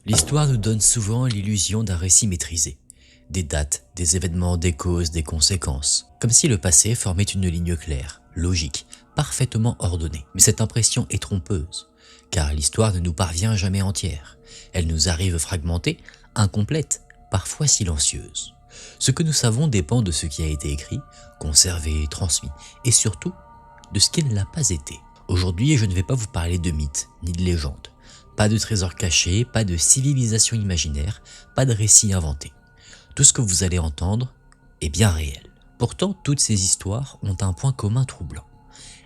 L'histoire nous donne souvent l'illusion d'un récit maîtrisé. Des dates, des événements, des causes, des conséquences. Comme si le passé formait une ligne claire, logique, parfaitement ordonnée. Mais cette impression est trompeuse, car l'histoire ne nous parvient jamais entière. Elle nous arrive fragmentée, incomplète, parfois silencieuse. Ce que nous savons dépend de ce qui a été écrit, conservé, transmis, et surtout, de ce qui ne l'a pas été. Aujourd'hui, je ne vais pas vous parler de mythes, ni de légendes. Pas de trésors cachés, pas de civilisation imaginaire, pas de récits inventés. Tout ce que vous allez entendre est bien réel. Pourtant, toutes ces histoires ont un point commun troublant.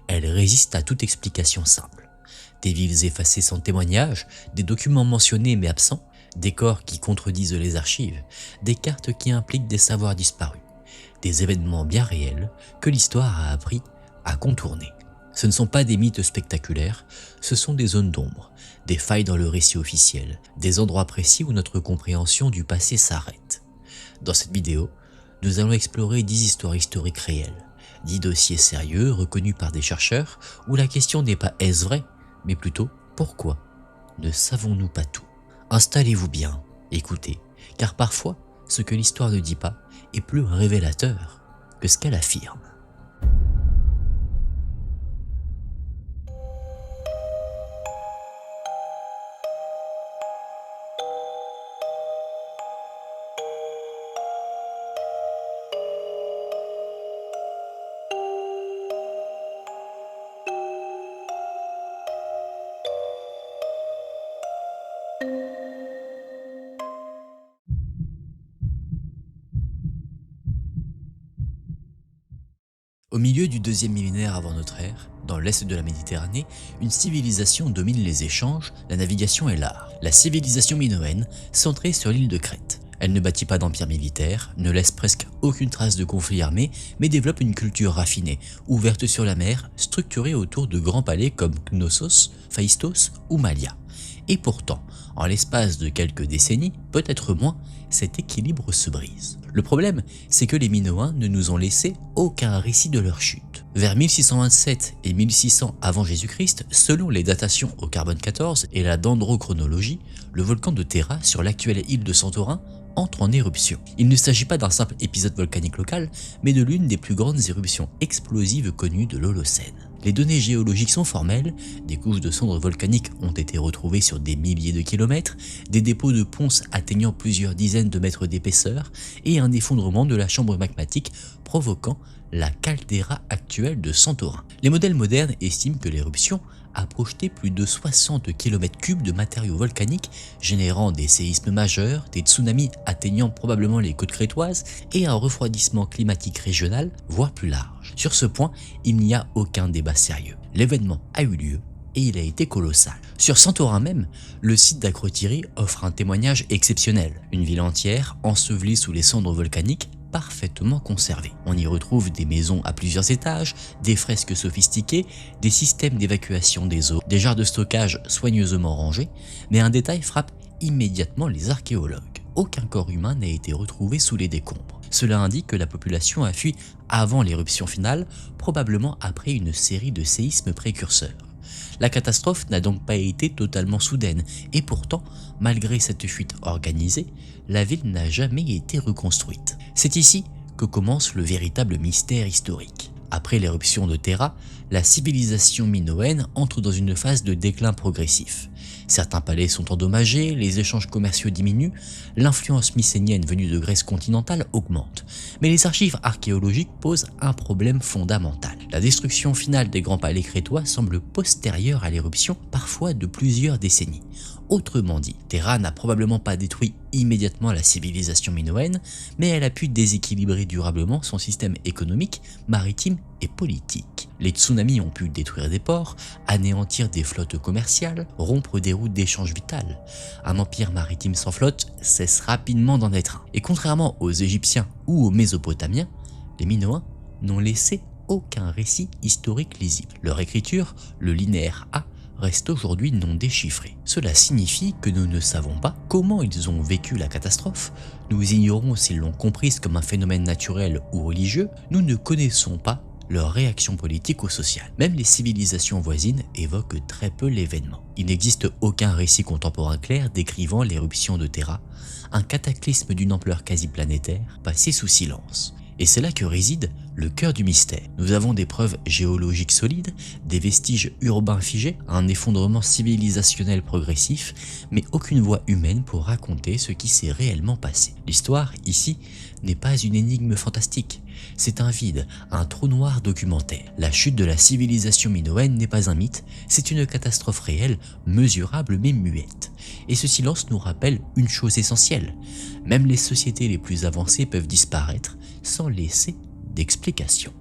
Elles résistent à toute explication simple. Des villes effacées sans témoignage, des documents mentionnés mais absents, des corps qui contredisent les archives, des cartes qui impliquent des savoirs disparus, des événements bien réels que l'histoire a appris à contourner. Ce ne sont pas des mythes spectaculaires, ce sont des zones d'ombre, des failles dans le récit officiel, des endroits précis où notre compréhension du passé s'arrête. Dans cette vidéo, nous allons explorer 10 histoires historiques réelles, 10 dossiers sérieux reconnus par des chercheurs où la question n'est pas est-ce vrai, mais plutôt pourquoi ne savons-nous pas tout. Installez-vous bien, écoutez, car parfois, ce que l'histoire ne dit pas est plus révélateur que ce qu'elle affirme. Au milieu du deuxième millénaire avant notre ère, dans l'est de la Méditerranée, une civilisation domine les échanges, la navigation et l'art. La civilisation minoenne, centrée sur l'île de Crète. Elle ne bâtit pas d'empire militaire, ne laisse presque aucune trace de conflit armé, mais développe une culture raffinée, ouverte sur la mer, structurée autour de grands palais comme Knossos, Phaistos ou Malia. Et pourtant, en l'espace de quelques décennies, peut-être moins, cet équilibre se brise. Le problème, c'est que les Minoens ne nous ont laissé aucun récit de leur chute. Vers 1627 et 1600 avant Jésus-Christ, selon les datations au carbone 14 et la dendrochronologie, le volcan de Terra sur l'actuelle île de Santorin entre en éruption. Il ne s'agit pas d'un simple épisode volcanique local, mais de l'une des plus grandes éruptions explosives connues de l'Holocène. Les données géologiques sont formelles, des couches de cendres volcaniques ont été retrouvées sur des milliers de kilomètres, des dépôts de ponce atteignant plusieurs dizaines de mètres d'épaisseur et un effondrement de la chambre magmatique provoquant la caldeira actuelle de Santorin. Les modèles modernes estiment que l'éruption a projeté plus de 60 km3 de matériaux volcaniques, générant des séismes majeurs, des tsunamis atteignant probablement les côtes crétoises et un refroidissement climatique régional, voire plus large. Sur ce point, il n'y a aucun débat sérieux. L'événement a eu lieu et il a été colossal. Sur Santorin même, le site d'Akrotiri offre un témoignage exceptionnel. Une ville entière, ensevelie sous les cendres volcaniques, parfaitement conservées. On y retrouve des maisons à plusieurs étages, des fresques sophistiquées, des systèmes d'évacuation des eaux, des jarres de stockage soigneusement rangés, mais un détail frappe immédiatement les archéologues. Aucun corps humain n'a été retrouvé sous les décombres. Cela indique que la population a fui avant l'éruption finale, probablement après une série de séismes précurseurs. La catastrophe n'a donc pas été totalement soudaine, et pourtant, malgré cette fuite organisée, la ville n'a jamais été reconstruite. C'est ici que commence le véritable mystère historique. Après l'éruption de Terra, la civilisation minoenne entre dans une phase de déclin progressif. Certains palais sont endommagés, les échanges commerciaux diminuent, l'influence mycénienne venue de Grèce continentale augmente. Mais les archives archéologiques posent un problème fondamental. La destruction finale des grands palais crétois semble postérieure à l'éruption, parfois de plusieurs décennies. Autrement dit, Terra n'a probablement pas détruit immédiatement la civilisation minoenne, mais elle a pu déséquilibrer durablement son système économique, maritime et politique. Les tsunamis ont pu détruire des ports, anéantir des flottes commerciales, rompre des routes d'échange vitales. Un empire maritime sans flotte cesse rapidement d'en être un. Et contrairement aux Égyptiens ou aux Mésopotamiens, les Minoens n'ont laissé aucun récit historique lisible. Leur écriture, le linéaire A, reste aujourd'hui non déchiffré. Cela signifie que nous ne savons pas comment ils ont vécu la catastrophe, nous ignorons s'ils l'ont comprise comme un phénomène naturel ou religieux, nous ne connaissons pas leur réaction politique ou sociale. Même les civilisations voisines évoquent très peu l'événement. Il n'existe aucun récit contemporain clair décrivant l'éruption de Terra, un cataclysme d'une ampleur quasi planétaire, passé sous silence. Et c'est là que réside le cœur du mystère. Nous avons des preuves géologiques solides, des vestiges urbains figés, un effondrement civilisationnel progressif, mais aucune voix humaine pour raconter ce qui s'est réellement passé. L'histoire, ici, n'est pas une énigme fantastique. C'est un vide, un trou noir documentaire. La chute de la civilisation minoenne n'est pas un mythe, c'est une catastrophe réelle, mesurable mais muette. Et ce silence nous rappelle une chose essentielle. Même les sociétés les plus avancées peuvent disparaître sans laisser d'explication.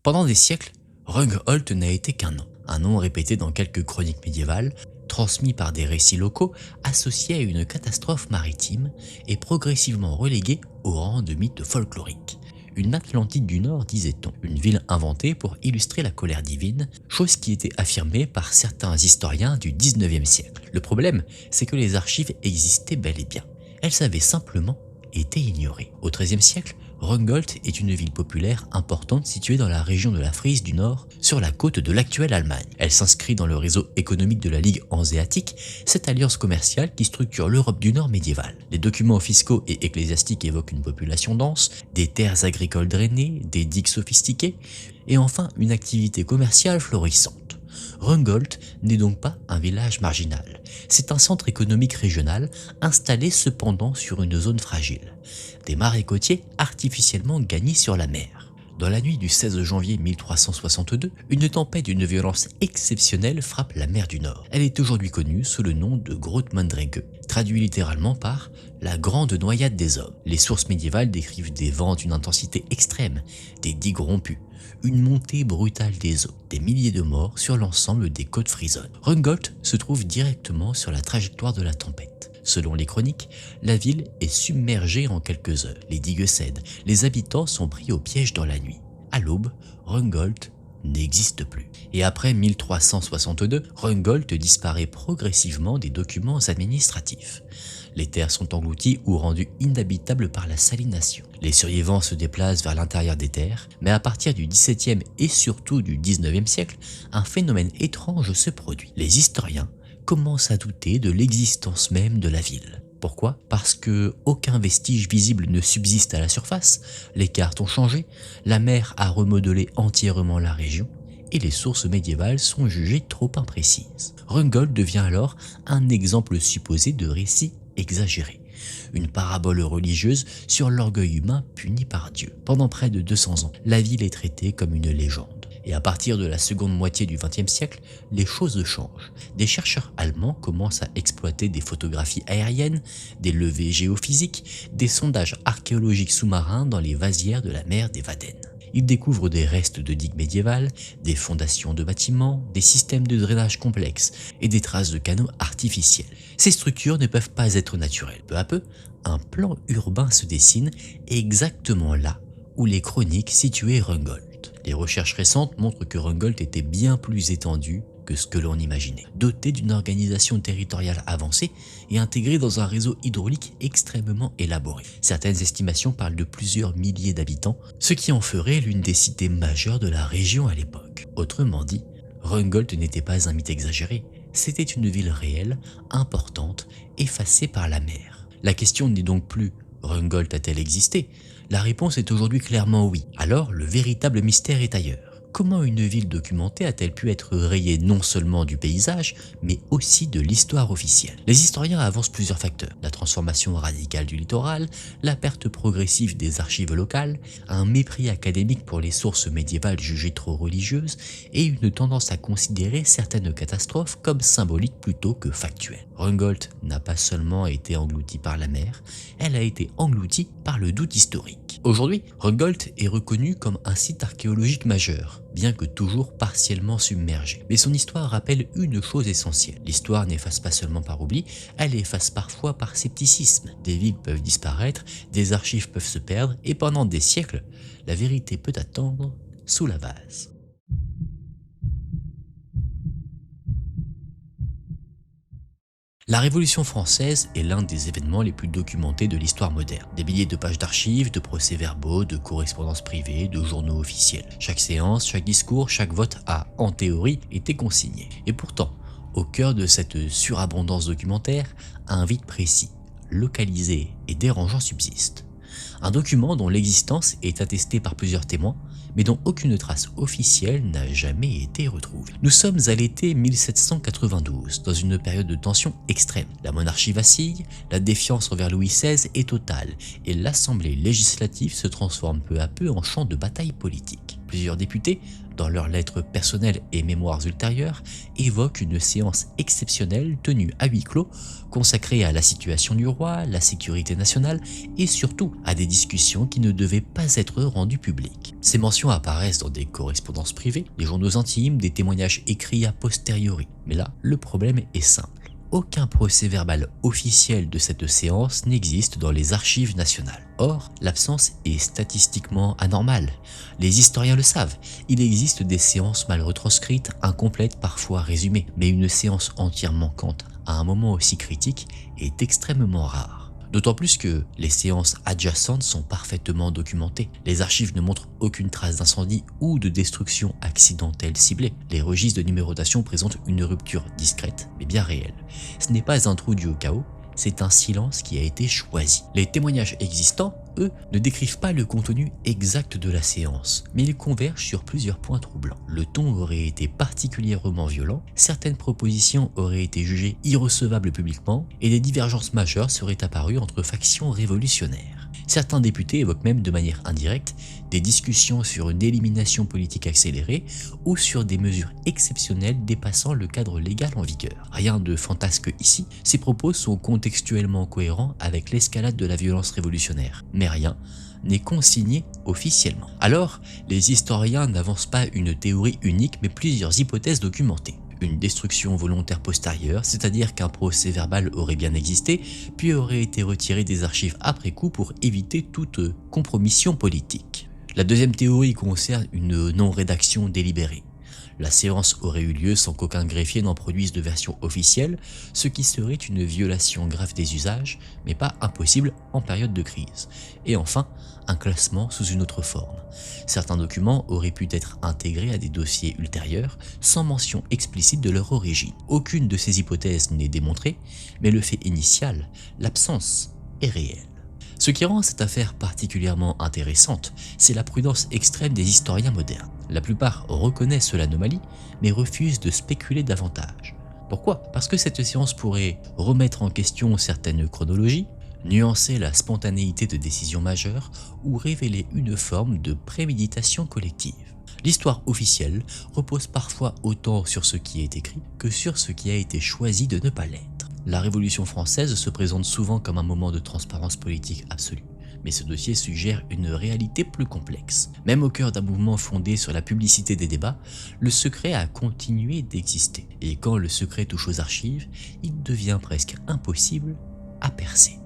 Pendant des siècles, Rungholt n'a été qu'un nom. Un nom répété dans quelques chroniques médiévales, transmis par des récits locaux, associé à une catastrophe maritime et progressivement relégué au rang de mythe folklorique. Une Atlantide du Nord, disait-on, une ville inventée pour illustrer la colère divine, chose qui était affirmée par certains historiens du 19e siècle. Le problème, c'est que les archives existaient bel et bien. Elles avaient simplement été ignorées. Au XIIIe siècle, Rungholt est une ville populaire importante située dans la région de la Frise du Nord, sur la côte de l'actuelle Allemagne. Elle s'inscrit dans le réseau économique de la Ligue hanséatique, cette alliance commerciale qui structure l'Europe du Nord médiévale. Les documents fiscaux et ecclésiastiques évoquent une population dense, des terres agricoles drainées, des digues sophistiquées, et enfin une activité commerciale florissante. Rungholt n'est donc pas un village marginal, c'est un centre économique régional installé cependant sur une zone fragile. Des marais côtiers artificiellement gagnés sur la mer. Dans la nuit du 16 janvier 1362, une tempête d'une violence exceptionnelle frappe la mer du Nord. Elle est aujourd'hui connue sous le nom de Grootmandrege, traduit littéralement par la grande noyade des hommes. Les sources médiévales décrivent des vents d'une intensité extrême, des digues rompues, une montée brutale des eaux, des milliers de morts sur l'ensemble des côtes frisonnes. Rungholt se trouve directement sur la trajectoire de la tempête. Selon les chroniques, la ville est submergée en quelques heures. Les digues cèdent, les habitants sont pris au piège dans la nuit. À l'aube, Rungholt n'existe plus. Et après 1362, Rungholt disparaît progressivement des documents administratifs. Les terres sont englouties ou rendues inhabitables par la salination. Les survivants se déplacent vers l'intérieur des terres, mais à partir du XVIIe et surtout du XIXe siècle, un phénomène étrange se produit. Les historiens commencent à douter de l'existence même de la ville. Pourquoi? Parce que aucun vestige visible ne subsiste à la surface, les cartes ont changé, la mer a remodelé entièrement la région, et les sources médiévales sont jugées trop imprécises. Rungholt devient alors un exemple supposé de récit exagéré, une parabole religieuse sur l'orgueil humain puni par Dieu. Pendant près de 200 ans, la ville est traitée comme une légende. Et à partir de la seconde moitié du XXe siècle, les choses changent. Des chercheurs allemands commencent à exploiter des photographies aériennes, des levées géophysiques, des sondages archéologiques sous-marins dans les vasières de la mer des Wadden. Ils découvrent des restes de digues médiévales, des fondations de bâtiments, des systèmes de drainage complexes et des traces de canaux artificiels. Ces structures ne peuvent pas être naturelles. Peu à peu, un plan urbain se dessine exactement là où les chroniques situaient Rungholt. Les recherches récentes montrent que Rungholt était bien plus étendu que ce que l'on imaginait. Doté d'une organisation territoriale avancée et intégré dans un réseau hydraulique extrêmement élaboré. Certaines estimations parlent de plusieurs milliers d'habitants, ce qui en ferait l'une des cités majeures de la région à l'époque. Autrement dit, Rungholt n'était pas un mythe exagéré, c'était une ville réelle, importante, effacée par la mer. La question n'est donc plus « Rungholt a-t-elle existé ?» La réponse est aujourd'hui clairement oui. Alors, le véritable mystère est ailleurs. Comment une ville documentée a-t-elle pu être rayée non seulement du paysage, mais aussi de l'histoire officielle? Les historiens avancent plusieurs facteurs. La transformation radicale du littoral, la perte progressive des archives locales, un mépris académique pour les sources médiévales jugées trop religieuses, et une tendance à considérer certaines catastrophes comme symboliques plutôt que factuelles. Rungholt n'a pas seulement été engloutie par la mer, elle a été engloutie par le doute historique. Aujourd'hui, Rungholt est reconnu comme un site archéologique majeur, bien que toujours partiellement submergé. Mais son histoire rappelle une chose essentielle. L'histoire n'efface pas seulement par oubli, elle efface parfois par scepticisme. Des villes peuvent disparaître, des archives peuvent se perdre, et pendant des siècles, la vérité peut attendre sous la vase. La Révolution française est l'un des événements les plus documentés de l'histoire moderne. Des milliers de pages d'archives, de procès-verbaux, de correspondances privées, de journaux officiels. Chaque séance, chaque discours, chaque vote a, en théorie, été consigné. Et pourtant, au cœur de cette surabondance documentaire, un vide précis, localisé et dérangeant subsiste. Un document dont l'existence est attestée par plusieurs témoins, mais dont aucune trace officielle n'a jamais été retrouvée. Nous sommes à l'été 1792, dans une période de tension extrême. La monarchie vacille, la défiance envers Louis XVI est totale, et l'Assemblée législative se transforme peu à peu en champ de bataille politique. Plusieurs députés, dans leurs lettres personnelles et mémoires ultérieures, évoquent une séance exceptionnelle tenue à huis clos, consacrée à la situation du roi, la sécurité nationale et surtout à des discussions qui ne devaient pas être rendues publiques. Ces mentions apparaissent dans des correspondances privées, des journaux intimes, des témoignages écrits a posteriori. Mais là, le problème est simple. Aucun procès-verbal officiel de cette séance n'existe dans les archives nationales. Or, l'absence est statistiquement anormale. Les historiens le savent, il existe des séances mal retranscrites, incomplètes, parfois résumées, mais une séance entière manquante à un moment aussi critique est extrêmement rare. D'autant plus que les séances adjacentes sont parfaitement documentées. Les archives ne montrent aucune trace d'incendie ou de destruction accidentelle ciblée. Les registres de numérotation présentent une rupture discrète mais bien réelle. Ce n'est pas un trou dû au chaos, c'est un silence qui a été choisi. Les témoignages existants, eux, ne décrivent pas le contenu exact de la séance, mais ils convergent sur plusieurs points troublants. Le ton aurait été particulièrement violent, certaines propositions auraient été jugées irrecevables publiquement, et des divergences majeures seraient apparues entre factions révolutionnaires. Certains députés évoquent même de manière indirecte des discussions sur une élimination politique accélérée ou sur des mesures exceptionnelles dépassant le cadre légal en vigueur. Rien de fantasque ici, ces propos sont contextuellement cohérents avec l'escalade de la violence révolutionnaire, mais rien n'est consigné officiellement. Alors, les historiens n'avancent pas une théorie unique mais plusieurs hypothèses documentées. Une destruction volontaire postérieure, c'est-à-dire qu'un procès-verbal aurait bien existé, puis aurait été retiré des archives après coup pour éviter toute compromission politique. La deuxième théorie concerne une non-rédaction délibérée. La séance aurait eu lieu sans qu'aucun greffier n'en produise de version officielle, ce qui serait une violation grave des usages, mais pas impossible en période de crise. Et enfin, un classement sous une autre forme. Certains documents auraient pu être intégrés à des dossiers ultérieurs, sans mention explicite de leur origine. Aucune de ces hypothèses n'est démontrée, mais le fait initial, l'absence, est réel. Ce qui rend cette affaire particulièrement intéressante, c'est la prudence extrême des historiens modernes. La plupart reconnaissent l'anomalie, mais refusent de spéculer davantage. Pourquoi? Parce que cette séance pourrait remettre en question certaines chronologies, nuancer la spontanéité de décisions majeures ou révéler une forme de préméditation collective. L'histoire officielle repose parfois autant sur ce qui est écrit que sur ce qui a été choisi de ne pas l'être. La Révolution française se présente souvent comme un moment de transparence politique absolue, mais ce dossier suggère une réalité plus complexe. Même au cœur d'un mouvement fondé sur la publicité des débats, le secret a continué d'exister. Et quand le secret touche aux archives, il devient presque impossible à percer.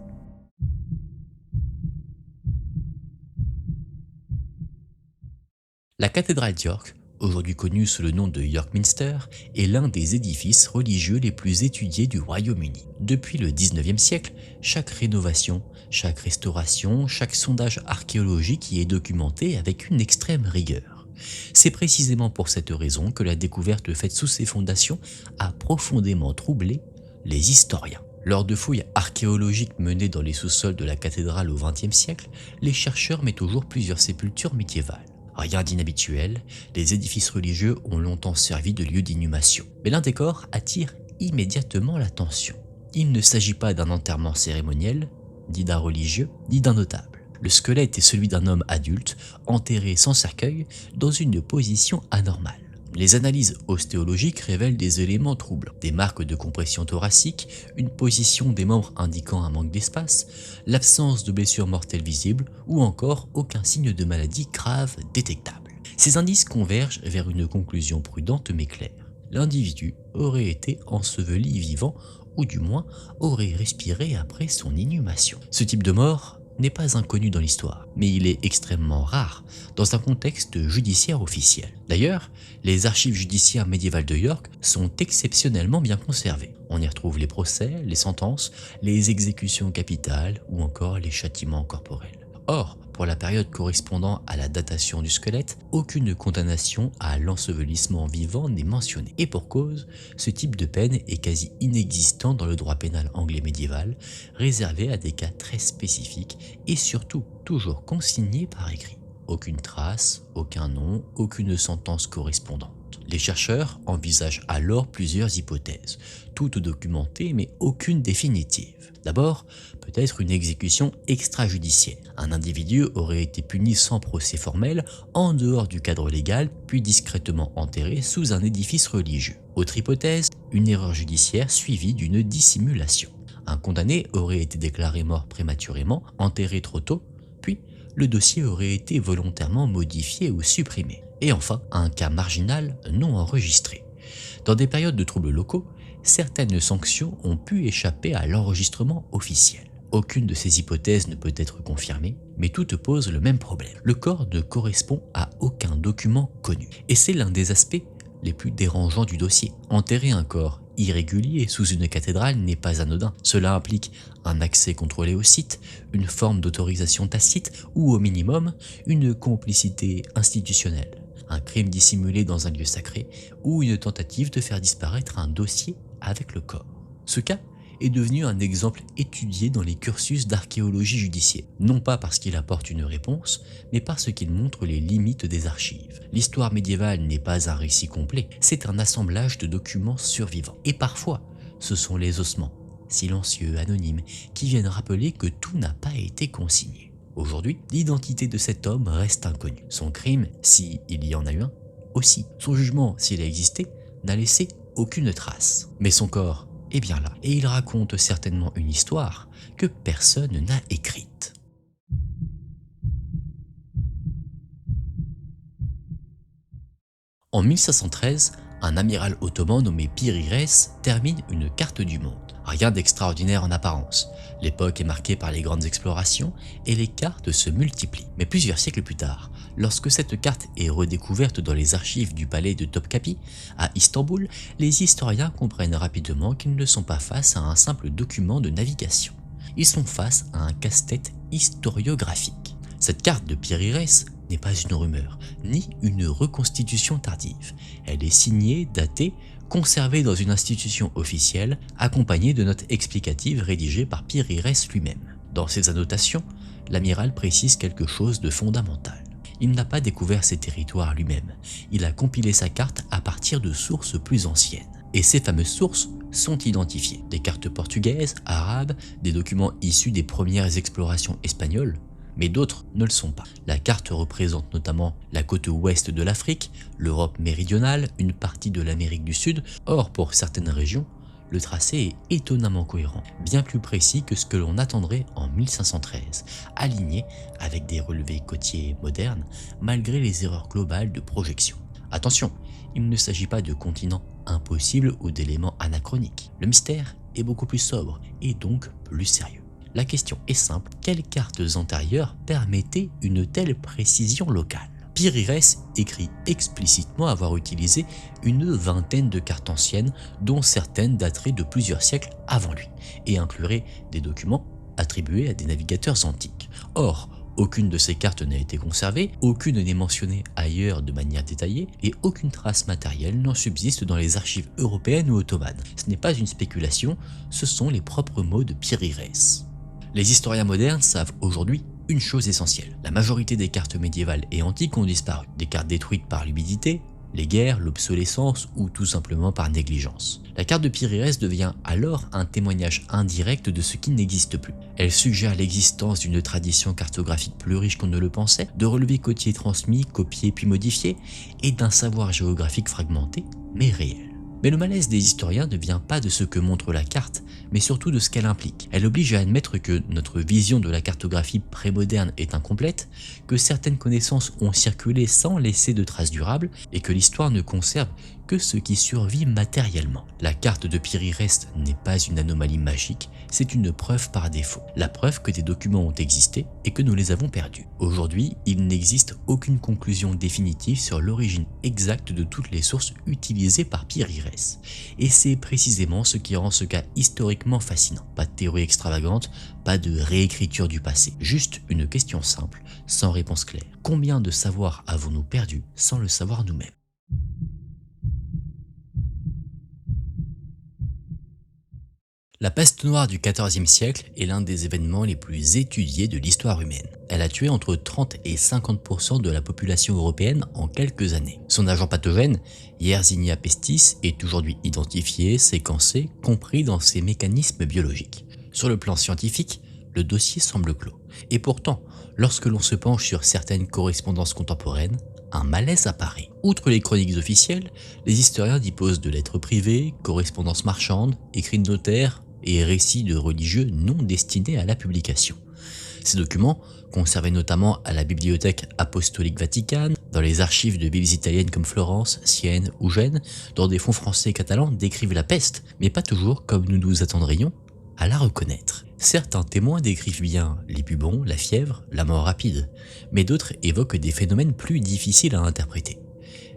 La cathédrale d'York, aujourd'hui connue sous le nom de York Minster, est l'un des édifices religieux les plus étudiés du Royaume-Uni. Depuis le 19e siècle, chaque rénovation, chaque restauration, chaque sondage archéologique y est documenté avec une extrême rigueur. C'est précisément pour cette raison que la découverte faite sous ses fondations a profondément troublé les historiens. Lors de fouilles archéologiques menées dans les sous-sols de la cathédrale au XXe siècle, les chercheurs mettent au jour plusieurs sépultures médiévales. Rien d'inhabituel, les édifices religieux ont longtemps servi de lieu d'inhumation. Mais l'un des corps attire immédiatement l'attention. Il ne s'agit pas d'un enterrement cérémoniel, ni d'un religieux, ni d'un notable. Le squelette est celui d'un homme adulte, enterré sans cercueil, dans une position anormale. Les analyses ostéologiques révèlent des éléments troublants, des marques de compression thoracique, une position des membres indiquant un manque d'espace, l'absence de blessures mortelles visibles ou encore aucun signe de maladie grave détectable. Ces indices convergent vers une conclusion prudente mais claire. L'individu aurait été enseveli vivant ou du moins aurait respiré après son inhumation. Ce type de mort n'est pas inconnu dans l'histoire, mais il est extrêmement rare dans un contexte judiciaire officiel. D'ailleurs, les archives judiciaires médiévales de York sont exceptionnellement bien conservées. On y retrouve les procès, les sentences, les exécutions capitales ou encore les châtiments corporels. Or, pour la période correspondant à la datation du squelette, aucune condamnation à l'ensevelissement vivant n'est mentionnée. Et pour cause, ce type de peine est quasi inexistant dans le droit pénal anglais médiéval, réservé à des cas très spécifiques et surtout toujours consigné par écrit. Aucune trace, aucun nom, aucune sentence correspondante. Les chercheurs envisagent alors plusieurs hypothèses, toutes documentées mais aucune définitive. D'abord, peut-être une exécution extrajudiciaire. Un individu aurait été puni sans procès formel, en dehors du cadre légal, puis discrètement enterré sous un édifice religieux. Autre hypothèse, une erreur judiciaire suivie d'une dissimulation. Un condamné aurait été déclaré mort prématurément, enterré trop tôt, puis le dossier aurait été volontairement modifié ou supprimé. Et enfin, un cas marginal non enregistré. Dans des périodes de troubles locaux, certaines sanctions ont pu échapper à l'enregistrement officiel. Aucune de ces hypothèses ne peut être confirmée, mais toutes posent le même problème. Le corps ne correspond à aucun document connu. Et c'est l'un des aspects les plus dérangeants du dossier. Enterrer un corps irrégulier sous une cathédrale n'est pas anodin. Cela implique un accès contrôlé au site, une forme d'autorisation tacite ou au minimum une complicité institutionnelle, un crime dissimulé dans un lieu sacré ou une tentative de faire disparaître un dossier avec le corps. Ce cas est devenu un exemple étudié dans les cursus d'archéologie judiciaire, non pas parce qu'il apporte une réponse, mais parce qu'il montre les limites des archives. L'histoire médiévale n'est pas un récit complet, c'est un assemblage de documents survivants. Et parfois, ce sont les ossements, silencieux, anonymes, qui viennent rappeler que tout n'a pas été consigné. Aujourd'hui, l'identité de cet homme reste inconnue. Son crime, s'il y en a eu un, aussi. Son jugement, s'il a existé, n'a laissé aucune trace. Mais son corps est bien là, et il raconte certainement une histoire que personne n'a écrite. En 1513, un amiral ottoman nommé Piri-Reis termine une carte du monde. Rien d'extraordinaire en apparence. L'époque est marquée par les grandes explorations et les cartes se multiplient. Mais plusieurs siècles plus tard, lorsque cette carte est redécouverte dans les archives du palais de Topkapi, à Istanbul, les historiens comprennent rapidement qu'ils ne sont pas face à un simple document de navigation. Ils sont face à un casse-tête historiographique. Cette carte de Piri-Reis n'est pas une rumeur, ni une reconstitution tardive. Elle est signée, datée, conservée dans une institution officielle, accompagnée de notes explicatives rédigées par Piri-Reis lui-même. Dans ses annotations, l'amiral précise quelque chose de fondamental. Il n'a pas découvert ces territoires lui-même, il a compilé sa carte à partir de sources plus anciennes. Et ces fameuses sources sont identifiées. Des cartes portugaises, arabes, des documents issus des premières explorations espagnoles, mais d'autres ne le sont pas. La carte représente notamment la côte ouest de l'Afrique, l'Europe méridionale, une partie de l'Amérique du Sud. Or, pour certaines régions, le tracé est étonnamment cohérent, bien plus précis que ce que l'on attendrait en 1513, aligné avec des relevés côtiers modernes, malgré les erreurs globales de projection. Attention, il ne s'agit pas de continents impossibles ou d'éléments anachroniques. Le mystère est beaucoup plus sobre et donc plus sérieux. La question est simple, quelles cartes antérieures permettaient une telle précision locale? Piri-Reis écrit explicitement avoir utilisé une vingtaine de cartes anciennes, dont certaines dateraient de plusieurs siècles avant lui, et incluraient des documents attribués à des navigateurs antiques. Or, aucune de ces cartes n'a été conservée, aucune n'est mentionnée ailleurs de manière détaillée, et aucune trace matérielle n'en subsiste dans les archives européennes ou ottomanes. Ce n'est pas une spéculation, ce sont les propres mots de Piri-Reis. Les historiens modernes savent aujourd'hui une chose essentielle. La majorité des cartes médiévales et antiques ont disparu. Des cartes détruites par l'humidité, les guerres, l'obsolescence ou tout simplement par négligence. La carte de Piri-Reis devient alors un témoignage indirect de ce qui n'existe plus. Elle suggère l'existence d'une tradition cartographique plus riche qu'on ne le pensait, de relevés côtiers transmis, copiés puis modifiés, et d'un savoir géographique fragmenté mais réel. Mais le malaise des historiens ne vient pas de ce que montre la carte, mais surtout de ce qu'elle implique. Elle oblige à admettre que notre vision de la cartographie prémoderne est incomplète, que certaines connaissances ont circulé sans laisser de traces durables, et que l'histoire ne conserve que ce qui survit matériellement. La carte de Piri-Reis n'est pas une anomalie magique, c'est une preuve par défaut. La preuve que des documents ont existé et que nous les avons perdus. Aujourd'hui, il n'existe aucune conclusion définitive sur l'origine exacte de toutes les sources utilisées par Piri-Reis. Et c'est précisément ce qui rend ce cas historiquement fascinant. Pas de théorie extravagante, pas de réécriture du passé. Juste une question simple, sans réponse claire. Combien de savoir avons-nous perdu sans le savoir nous-mêmes ? La peste noire du XIVe siècle est l'un des événements les plus étudiés de l'histoire humaine. Elle a tué entre 30 et 50% de la population européenne en quelques années. Son agent pathogène, Yersinia pestis, est aujourd'hui identifié, séquencé, compris dans ses mécanismes biologiques. Sur le plan scientifique, le dossier semble clos. Et pourtant, lorsque l'on se penche sur certaines correspondances contemporaines, un malaise apparaît. Outre les chroniques officielles, les historiens disposent de lettres privées, correspondances marchandes, écrits de notaires, et récits de religieux non destinés à la publication. Ces documents, conservés notamment à la Bibliothèque apostolique vaticane, dans les archives de villes italiennes comme Florence, Sienne ou Gênes, dans des fonds français et catalans, décrivent la peste, mais pas toujours comme nous nous attendrions à la reconnaître. Certains témoins décrivent bien les bubons, la fièvre, la mort rapide, mais d'autres évoquent des phénomènes plus difficiles à interpréter.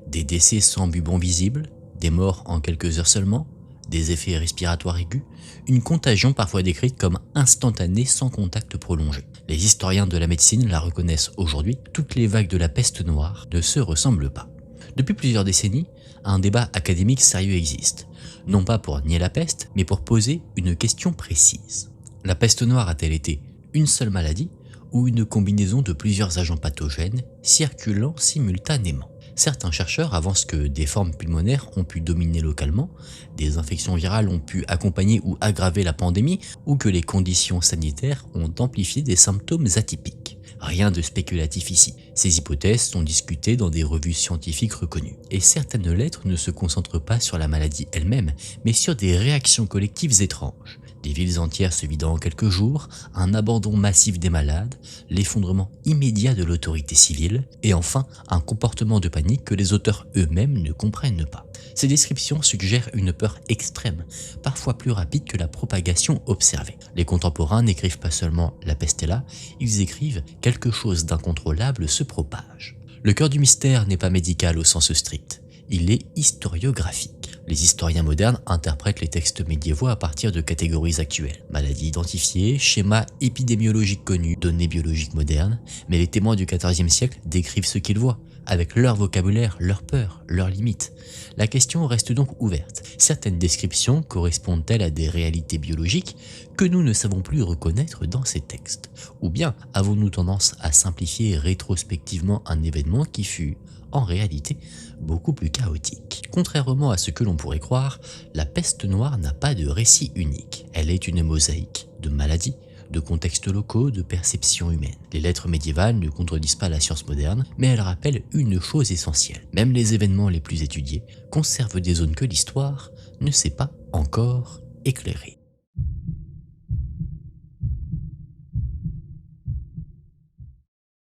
Des décès sans bubons visibles, des morts en quelques heures seulement, des effets respiratoires aigus, une contagion parfois décrite comme instantanée sans contact prolongé. Les historiens de la médecine la reconnaissent aujourd'hui, toutes les vagues de la peste noire ne se ressemblent pas. Depuis plusieurs décennies, un débat académique sérieux existe, non pas pour nier la peste, mais pour poser une question précise. La peste noire a-t-elle été une seule maladie ou une combinaison de plusieurs agents pathogènes circulant simultanément ? Certains chercheurs avancent que des formes pulmonaires ont pu dominer localement, des infections virales ont pu accompagner ou aggraver la pandémie, ou que les conditions sanitaires ont amplifié des symptômes atypiques. Rien de spéculatif ici. Ces hypothèses sont discutées dans des revues scientifiques reconnues. Et certaines lettres ne se concentrent pas sur la maladie elle-même, mais sur des réactions collectives étranges. Des villes entières se vidant en quelques jours, un abandon massif des malades, l'effondrement immédiat de l'autorité civile, et enfin un comportement de panique que les auteurs eux-mêmes ne comprennent pas. Ces descriptions suggèrent une peur extrême, parfois plus rapide que la propagation observée. Les contemporains n'écrivent pas seulement « la peste est là », ils écrivent « quelque chose d'incontrôlable se propage ». Le cœur du mystère n'est pas médical au sens strict, il est historiographique. Les historiens modernes interprètent les textes médiévaux à partir de catégories actuelles. Maladies identifiées, schémas épidémiologiques connus, données biologiques modernes, mais les témoins du XIVe siècle décrivent ce qu'ils voient, avec leur vocabulaire, leurs peurs, leurs limites. La question reste donc ouverte. Certaines descriptions correspondent-elles à des réalités biologiques que nous ne savons plus reconnaître dans ces textes? Ou bien avons-nous tendance à simplifier rétrospectivement un événement qui fut, en réalité, beaucoup plus chaotique? Contrairement à ce que l'on pourrait croire, la peste noire n'a pas de récit unique. Elle est une mosaïque de maladies, de contextes locaux, de perceptions humaines. Les lettres médiévales ne contredisent pas la science moderne, mais elles rappellent une chose essentielle. Même les événements les plus étudiés conservent des zones que l'histoire ne sait pas encore éclairer.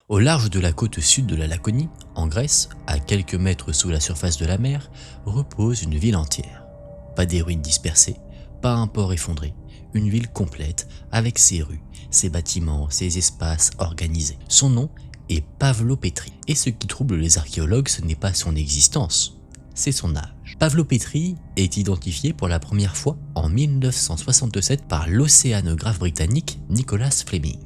Au large de la côte sud de la Laconie, en Grèce, à quelques mètres sous la surface de la mer, repose une ville entière. Pas des ruines dispersées, pas un port effondré, une ville complète avec ses rues, ses bâtiments, ses espaces organisés. Son nom est Pavlopétrie. Et ce qui trouble les archéologues, ce n'est pas son existence, c'est son âge. Pavlopétrie est identifié pour la première fois en 1967 par l'océanographe britannique Nicholas Fleming.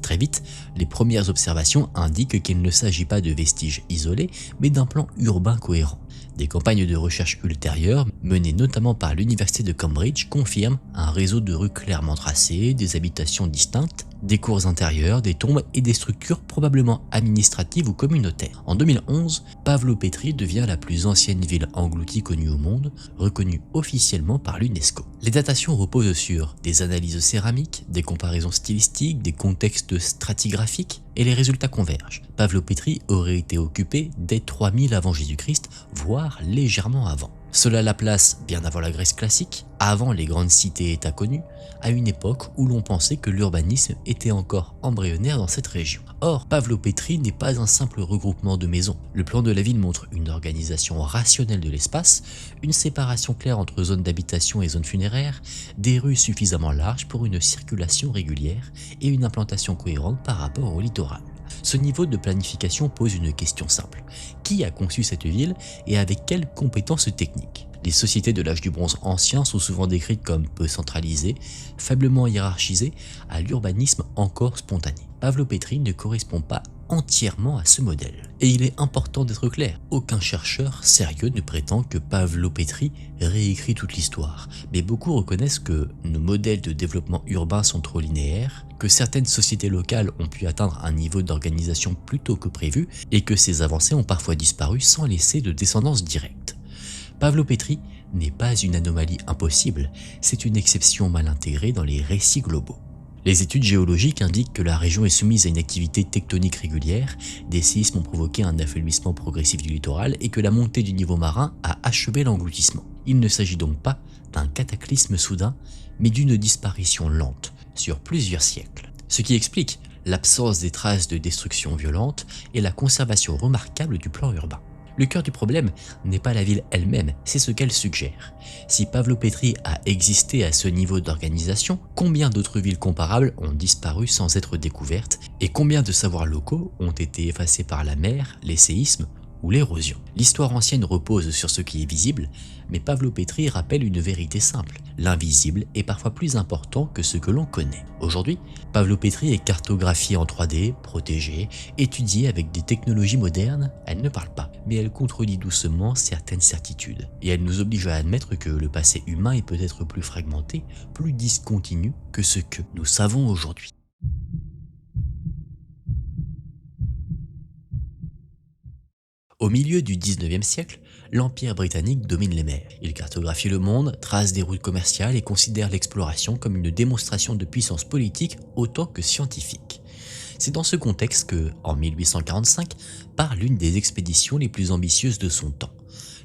Très vite, les premières observations indiquent qu'il ne s'agit pas de vestiges isolés, mais d'un plan urbain cohérent. Des campagnes de recherche ultérieures, menées notamment par l'université de Cambridge, confirment un réseau de rues clairement tracées, des habitations distinctes, des cours intérieures, des tombes et des structures probablement administratives ou communautaires. En 2011, Pavlopétrie devient la plus ancienne ville engloutie connue au monde, reconnue officiellement par l'UNESCO. Les datations reposent sur des analyses céramiques, des comparaisons stylistiques, des contextes stratigraphiques, et les résultats convergent. Pavlo-Pétry aurait été occupé dès 3000 avant Jésus-Christ, voire légèrement avant. Cela la place bien avant la Grèce classique, avant les grandes cités-états connues, à une époque où l'on pensait que l'urbanisme était encore embryonnaire dans cette région. Or, Pavlo-Pétry n'est pas un simple regroupement de maisons. Le plan de la ville montre une organisation rationnelle de l'espace, une séparation claire entre zones d'habitation et zones funéraires, des rues suffisamment larges pour une circulation régulière et une implantation cohérente par rapport au littoral. Ce niveau de planification pose une question simple. Qui a conçu cette ville et avec quelles compétences techniques? Les sociétés de l'âge du bronze ancien sont souvent décrites comme peu centralisées, faiblement hiérarchisées, à l'urbanisme encore spontané. Pavlo-Pétry ne correspond pas entièrement à ce modèle. Et il est important d'être clair, aucun chercheur sérieux ne prétend que Pavlo-Pétry réécrit toute l'histoire, mais beaucoup reconnaissent que nos modèles de développement urbain sont trop linéaires, que certaines sociétés locales ont pu atteindre un niveau d'organisation plus tôt que prévu, et que ces avancées ont parfois disparu sans laisser de descendance directe. Pavlo-Pétry n'est pas une anomalie impossible, c'est une exception mal intégrée dans les récits globaux. Les études géologiques indiquent que la région est soumise à une activité tectonique régulière, des séismes ont provoqué un affaiblissement progressif du littoral et que la montée du niveau marin a achevé l'engloutissement. Il ne s'agit donc pas d'un cataclysme soudain, mais d'une disparition lente, sur plusieurs siècles. Ce qui explique l'absence des traces de destruction violente et la conservation remarquable du plan urbain. Le cœur du problème n'est pas la ville elle-même, c'est ce qu'elle suggère. Si Pavlo-Pétry a existé à ce niveau d'organisation, combien d'autres villes comparables ont disparu sans être découvertes et combien de savoirs locaux ont été effacés par la mer, les séismes ou l'érosion? L'histoire ancienne repose sur ce qui est visible, mais Pavlo-Pétry rappelle une vérité simple. L'invisible est parfois plus important que ce que l'on connaît. Aujourd'hui, Pavlo-Pétry est cartographiée en 3D, protégée, étudiée avec des technologies modernes. Elle ne parle pas, mais elle contredit doucement certaines certitudes. Et elle nous oblige à admettre que le passé humain est peut-être plus fragmenté, plus discontinu que ce que nous savons aujourd'hui. Au milieu du 19e siècle, l'Empire britannique domine les mers. Il cartographie le monde, trace des routes commerciales et considère l'exploration comme une démonstration de puissance politique autant que scientifique. C'est dans ce contexte que, en 1845, part l'une des expéditions les plus ambitieuses de son temps.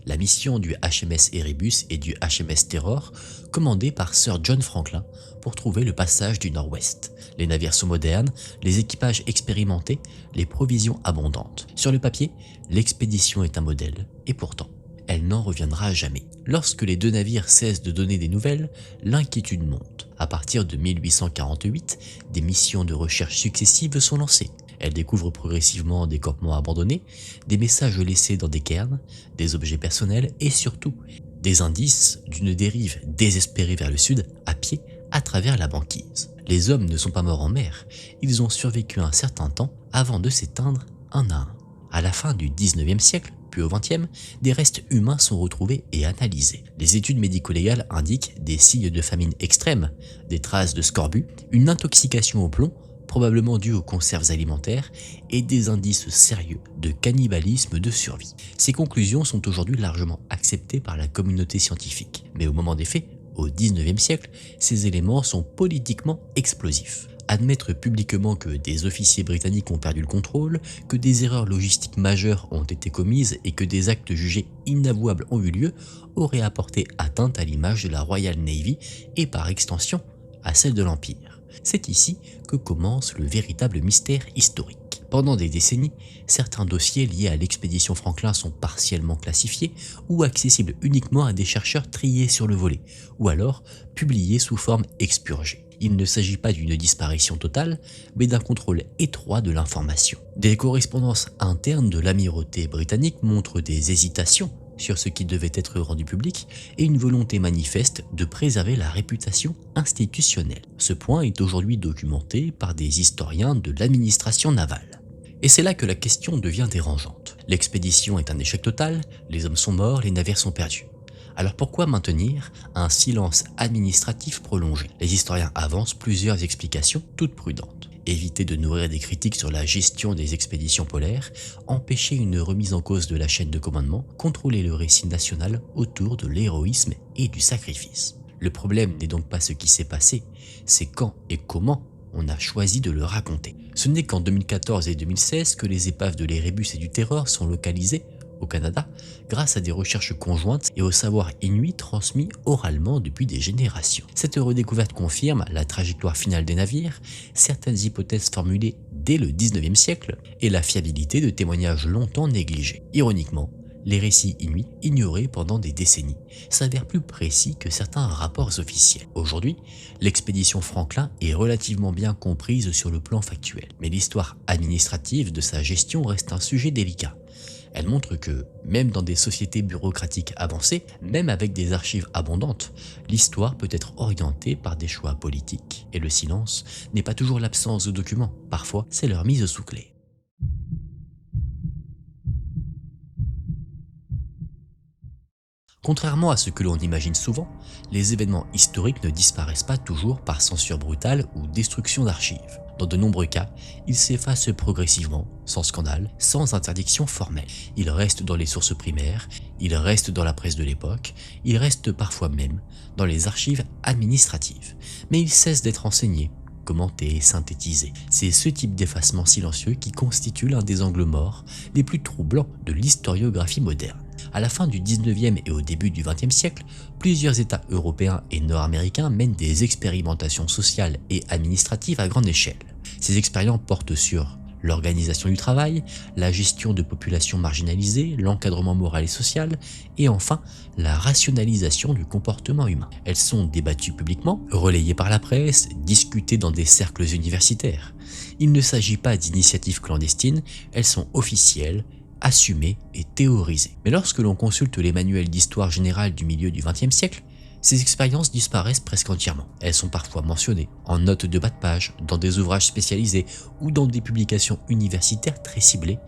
La mission du HMS Erebus et du HMS Terror, commandée par Sir John Franklin pour trouver le passage du Nord-Ouest. Les navires sont modernes, les équipages expérimentés, les provisions abondantes. Sur le papier, l'expédition est un modèle, et pourtant, elle n'en reviendra jamais. Lorsque les deux navires cessent de donner des nouvelles, l'inquiétude monte. À partir de 1848, des missions de recherche successives sont lancées. Elles découvrent progressivement des campements abandonnés, des messages laissés dans des cairns, des objets personnels et surtout des indices d'une dérive désespérée vers le sud, à pied, à travers la banquise. Les hommes ne sont pas morts en mer, ils ont survécu un certain temps avant de s'éteindre un à un. À la fin du 19e siècle, puis au 20e, des restes humains sont retrouvés et analysés. Les études médico-légales indiquent des signes de famine extrême, des traces de scorbut, une intoxication au plomb, probablement due aux conserves alimentaires, et des indices sérieux de cannibalisme de survie. Ces conclusions sont aujourd'hui largement acceptées par la communauté scientifique. Mais au moment des faits, au 19e siècle, ces éléments sont politiquement explosifs. Admettre publiquement que des officiers britanniques ont perdu le contrôle, que des erreurs logistiques majeures ont été commises et que des actes jugés inavouables ont eu lieu aurait apporté atteinte à l'image de la Royal Navy et par extension à celle de l'Empire. C'est ici que commence le véritable mystère historique. Pendant des décennies, certains dossiers liés à l'expédition Franklin sont partiellement classifiés ou accessibles uniquement à des chercheurs triés sur le volet, ou alors publiés sous forme expurgée. Il ne s'agit pas d'une disparition totale, mais d'un contrôle étroit de l'information. Des correspondances internes de l'amirauté britannique montrent des hésitations sur ce qui devait être rendu public et une volonté manifeste de préserver la réputation institutionnelle. Ce point est aujourd'hui documenté par des historiens de l'administration navale. Et c'est là que la question devient dérangeante. L'expédition est un échec total, les hommes sont morts, les navires sont perdus. Alors pourquoi maintenir un silence administratif prolongé? Les historiens avancent plusieurs explications, toutes prudentes. Éviter de nourrir des critiques sur la gestion des expéditions polaires, empêcher une remise en cause de la chaîne de commandement, contrôler le récit national autour de l'héroïsme et du sacrifice. Le problème n'est donc pas ce qui s'est passé, c'est quand et comment on a choisi de le raconter. Ce n'est qu'en 2014 et 2016 que les épaves de l'Erebus et du Terror sont localisées au Canada grâce à des recherches conjointes et au savoir inuit transmis oralement depuis des générations. Cette redécouverte confirme la trajectoire finale des navires, certaines hypothèses formulées dès le 19e siècle et la fiabilité de témoignages longtemps négligés. Ironiquement, les récits inuits ignorés pendant des décennies s'avèrent plus précis que certains rapports officiels. Aujourd'hui, l'expédition Franklin est relativement bien comprise sur le plan factuel, mais l'histoire administrative de sa gestion reste un sujet délicat. Elle montre que, même dans des sociétés bureaucratiques avancées, même avec des archives abondantes, l'histoire peut être orientée par des choix politiques. Et le silence n'est pas toujours l'absence de documents, parfois c'est leur mise sous clé. Contrairement à ce que l'on imagine souvent, les événements historiques ne disparaissent pas toujours par censure brutale ou destruction d'archives. Dans de nombreux cas, ils s'effacent progressivement, sans scandale, sans interdiction formelle. Ils restent dans les sources primaires, ils restent dans la presse de l'époque, ils restent parfois même dans les archives administratives. Mais ils cessent d'être enseignés, commentés et synthétisés. C'est ce type d'effacement silencieux qui constitue l'un des angles morts les plus troublants de l'historiographie moderne. À la fin du 19e et au début du 20e siècle, plusieurs États européens et nord-américains mènent des expérimentations sociales et administratives à grande échelle. Ces expériences portent sur l'organisation du travail, la gestion de populations marginalisées, l'encadrement moral et social, et enfin la rationalisation du comportement humain. Elles sont débattues publiquement, relayées par la presse, discutées dans des cercles universitaires. Il ne s'agit pas d'initiatives clandestines, elles sont officielles, assumées et théorisées. Mais lorsque l'on consulte les manuels d'histoire générale du milieu du XXe siècle, ces expériences disparaissent presque entièrement. Elles sont parfois mentionnées en notes de bas de page, dans des ouvrages spécialisés ou dans des publications universitaires très ciblées,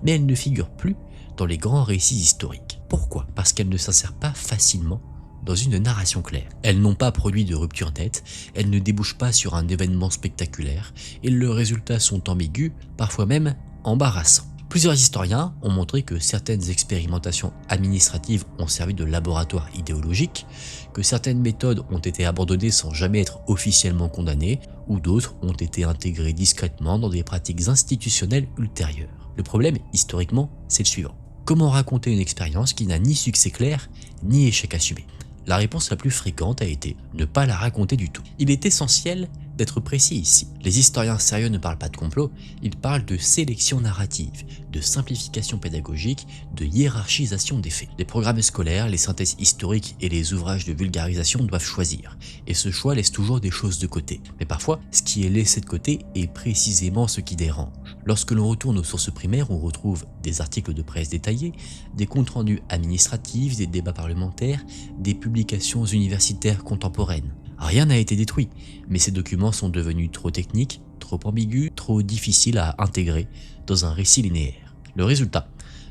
mais elles ne figurent plus dans les grands récits historiques. Pourquoi? Parce qu'elles ne s'insèrent pas facilement dans une narration claire. Elles n'ont pas produit de rupture nette, elles ne débouchent pas sur un événement spectaculaire, et leurs résultats sont ambigus, parfois même embarrassants. Plusieurs historiens ont montré que certaines expérimentations administratives ont servi de laboratoire idéologique, que certaines méthodes ont été abandonnées sans jamais être officiellement condamnées, ou d'autres ont été intégrées discrètement dans des pratiques institutionnelles ultérieures. Le problème, historiquement, c'est le suivant. Comment raconter une expérience qui n'a ni succès clair, ni échec assumé? La réponse la plus fréquente a été ne pas la raconter du tout. Il est essentiel d'être précis ici. Les historiens sérieux ne parlent pas de complot, ils parlent de sélection narrative, de simplification pédagogique, de hiérarchisation des faits. Les programmes scolaires, les synthèses historiques et les ouvrages de vulgarisation doivent choisir, et ce choix laisse toujours des choses de côté. Mais parfois, ce qui est laissé de côté est précisément ce qui dérange. Lorsque l'on retourne aux sources primaires, on retrouve des articles de presse détaillés, des comptes rendus administratifs, des débats parlementaires, des publications universitaires contemporaines. Rien n'a été détruit, mais ces documents sont devenus trop techniques, trop ambigus, trop difficiles à intégrer dans un récit linéaire. Le résultat,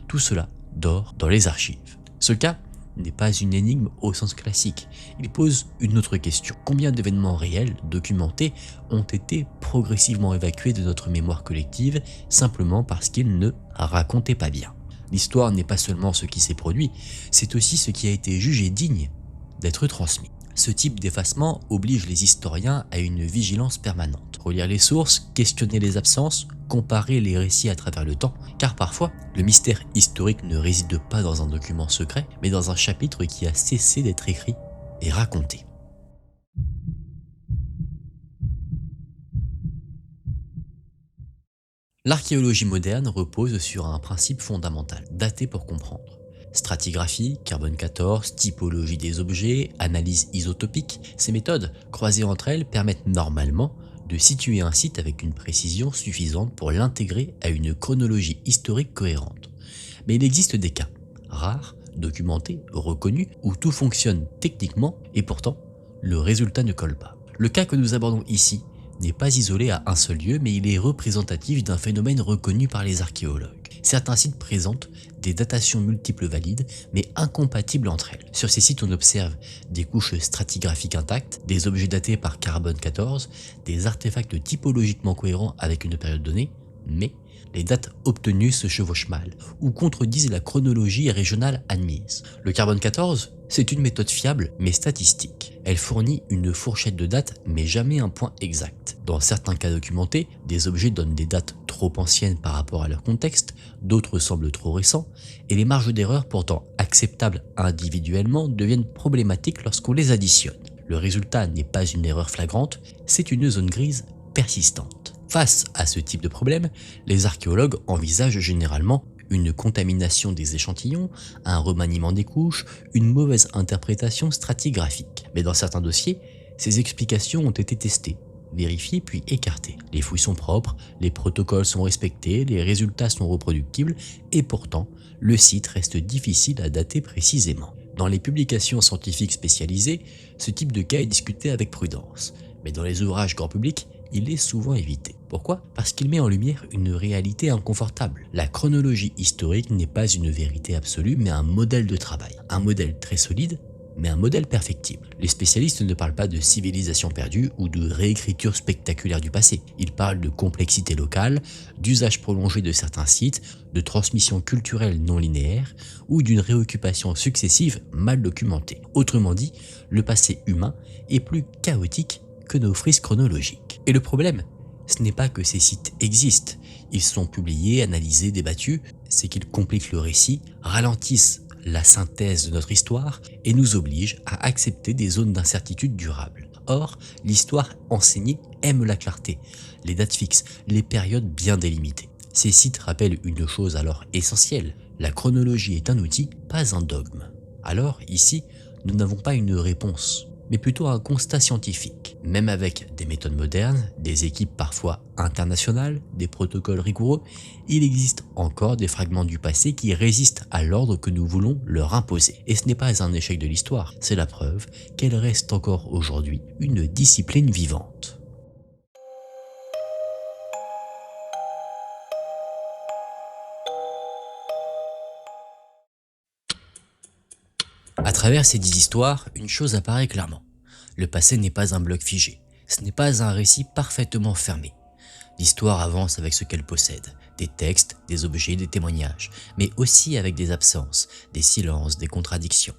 tout cela dort dans les archives. Ce cas n'est pas une énigme au sens classique, il pose une autre question. Combien d'événements réels, documentés, ont été progressivement évacués de notre mémoire collective simplement parce qu'ils ne racontaient pas bien? L'histoire n'est pas seulement ce qui s'est produit, c'est aussi ce qui a été jugé digne d'être transmis. Ce type d'effacement oblige les historiens à une vigilance permanente. Relire les sources, questionner les absences, comparer les récits à travers le temps, car parfois, le mystère historique ne réside pas dans un document secret, mais dans un chapitre qui a cessé d'être écrit et raconté. L'archéologie moderne repose sur un principe fondamental, dater pour comprendre. Stratigraphie, carbone 14, typologie des objets, analyse isotopique, ces méthodes, croisées entre elles, permettent normalement de situer un site avec une précision suffisante pour l'intégrer à une chronologie historique cohérente. Mais il existe des cas, rares, documentés, reconnus, où tout fonctionne techniquement et pourtant, le résultat ne colle pas. Le cas que nous abordons ici n'est pas isolé à un seul lieu, mais il est représentatif d'un phénomène reconnu par les archéologues. Certains sites présentent des datations multiples valides, mais incompatibles entre elles. Sur ces sites, on observe des couches stratigraphiques intactes, des objets datés par carbone 14, des artefacts typologiquement cohérents avec une période donnée, mais les dates obtenues se chevauchent mal ou contredisent la chronologie régionale admise. Le carbone 14, c'est une méthode fiable mais statistique. Elle fournit une fourchette de dates mais jamais un point exact. Dans certains cas documentés, des objets donnent des dates trop anciennes par rapport à leur contexte, d'autres semblent trop récents, et les marges d'erreur pourtant acceptables individuellement deviennent problématiques lorsqu'on les additionne. Le résultat n'est pas une erreur flagrante, c'est une zone grise persistante. Face à ce type de problème, les archéologues envisagent généralement une contamination des échantillons, un remaniement des couches, une mauvaise interprétation stratigraphique. Mais dans certains dossiers, ces explications ont été testées, vérifiées puis écartées. Les fouilles sont propres, les protocoles sont respectés, les résultats sont reproductibles et pourtant, le site reste difficile à dater précisément. Dans les publications scientifiques spécialisées, ce type de cas est discuté avec prudence, mais dans les ouvrages grand public, il est souvent évité. Pourquoi? Parce qu'il met en lumière une réalité inconfortable. La chronologie historique n'est pas une vérité absolue, mais un modèle de travail. Un modèle très solide, mais un modèle perfectible. Les spécialistes ne parlent pas de civilisation perdue ou de réécriture spectaculaire du passé. Ils parlent de complexité locale, d'usage prolongé de certains sites, de transmission culturelle non linéaire ou d'une réoccupation successive mal documentée. Autrement dit, le passé humain est plus chaotique que nos frises chronologiques. Et le problème, ce n'est pas que ces sites existent, ils sont publiés, analysés, débattus, c'est qu'ils compliquent le récit, ralentissent la synthèse de notre histoire et nous obligent à accepter des zones d'incertitude durables. Or, l'histoire enseignée aime la clarté, les dates fixes, les périodes bien délimitées. Ces sites rappellent une chose alors essentielle, la chronologie est un outil, pas un dogme. Alors, ici, nous n'avons pas une réponse, mais plutôt un constat scientifique. Même avec des méthodes modernes, des équipes parfois internationales, des protocoles rigoureux, il existe encore des fragments du passé qui résistent à l'ordre que nous voulons leur imposer. Et ce n'est pas un échec de l'histoire, c'est la preuve qu'elle reste encore aujourd'hui une discipline vivante. À travers ces 10 histoires, une chose apparaît clairement. Le passé n'est pas un bloc figé, ce n'est pas un récit parfaitement fermé. L'histoire avance avec ce qu'elle possède, des textes, des objets, des témoignages, mais aussi avec des absences, des silences, des contradictions.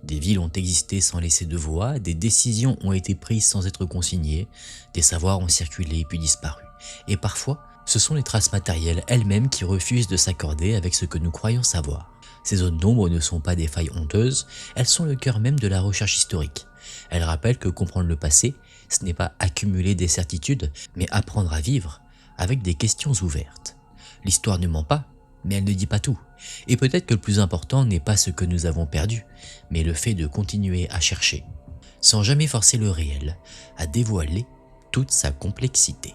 Des villes ont existé sans laisser de voix, des décisions ont été prises sans être consignées, des savoirs ont circulé puis disparu. Et parfois, ce sont les traces matérielles elles-mêmes qui refusent de s'accorder avec ce que nous croyons savoir. Ces zones d'ombre ne sont pas des failles honteuses, elles sont le cœur même de la recherche historique. Elles rappellent que comprendre le passé, ce n'est pas accumuler des certitudes, mais apprendre à vivre avec des questions ouvertes. L'histoire ne ment pas, mais elle ne dit pas tout. Et peut-être que le plus important n'est pas ce que nous avons perdu, mais le fait de continuer à chercher, sans jamais forcer le réel, à dévoiler toute sa complexité.